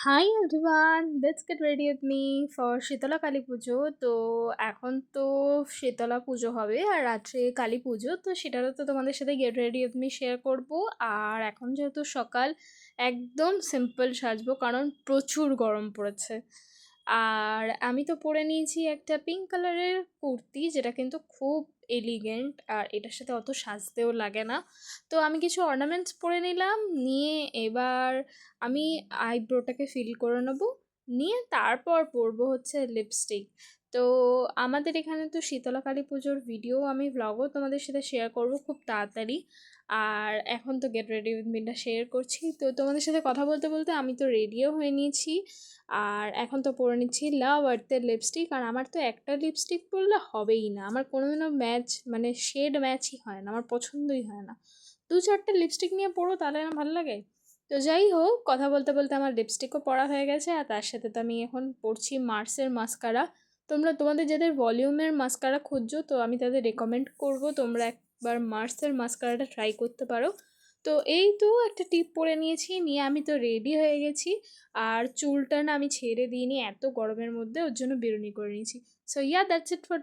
Hi everyone, let's get ready with me for Shitala Kali পুজো। তো এখন তো শীতলা পুজো হবে আর রাত্রে কালী পুজো, তো সেটারও তো তোমাদের সাথে get ready with me share করব। আর এখন যেহেতু সকাল, একদম সিম্পল সাজবো কারণ প্রচুর গরম পড়েছে। আর আমি তো পরে নিয়েছি একটা পিঙ্ক কালারের কুর্তি, যেটা কিন্তু খুব এলিগেন্ট আর এটার সাথে অত সাজতেও লাগে না। তো আমি কিছু অর্নামেন্টস পরে নিলাম, নিয়ে এবার আমি আইব্রোটাকে ফিল করে নেবো, নিয়ে তারপর পরবো হচ্ছে লিপস্টিক। তো আমাদের এখানে তো শীতলা কালী পুজোর ভিডিও আমি ভ্লগও তোমাদের সাথে শেয়ার করব খুব তাড়াতাড়ি। আর এখন তো গেট রেডি উইথ মিটা শেয়ার করছি, তো তোমাদের সাথে কথা বলতে বলতে আমি তো রেডিও হয়ে নিয়েছি। আর এখন তো পরে নিচ্ছি লাভ আর্থের লিপস্টিক। আর আমার তো একটা লিপস্টিক পরলে হবেই না, আমার কোনোদিনও ম্যাচ মানে শেড ম্যাচই হয় না, আমার পছন্দই হয় না। দু চারটে লিপস্টিক নিয়ে পরো তাহলে না ভালো লাগে। তো যাই হোক, কথা বলতে বলতে আমার লিপস্টিকও পরা হয়ে গেছে, আর তার সাথে তো আমি এখন পরছি মার্সের মাস্কারা। তোমাদের যাদের ভলিউমের মাস্কারা খুঁজছো, তো আমি তাদের রেকমেন্ড করব তোমরা একবার মার্সের মাস্কারাটা ট্রাই করতে পারো। তো এই তো একটা টিপ পরে নিয়েছি, নিয়ে আমি তো রেডি হয়ে গেছি। আর চুলটা না আমি ছেড়ে দিইনি এত গরমের মধ্যে, ওর জন্য বেরুনি করে নিয়েছি। So yeah, that's it for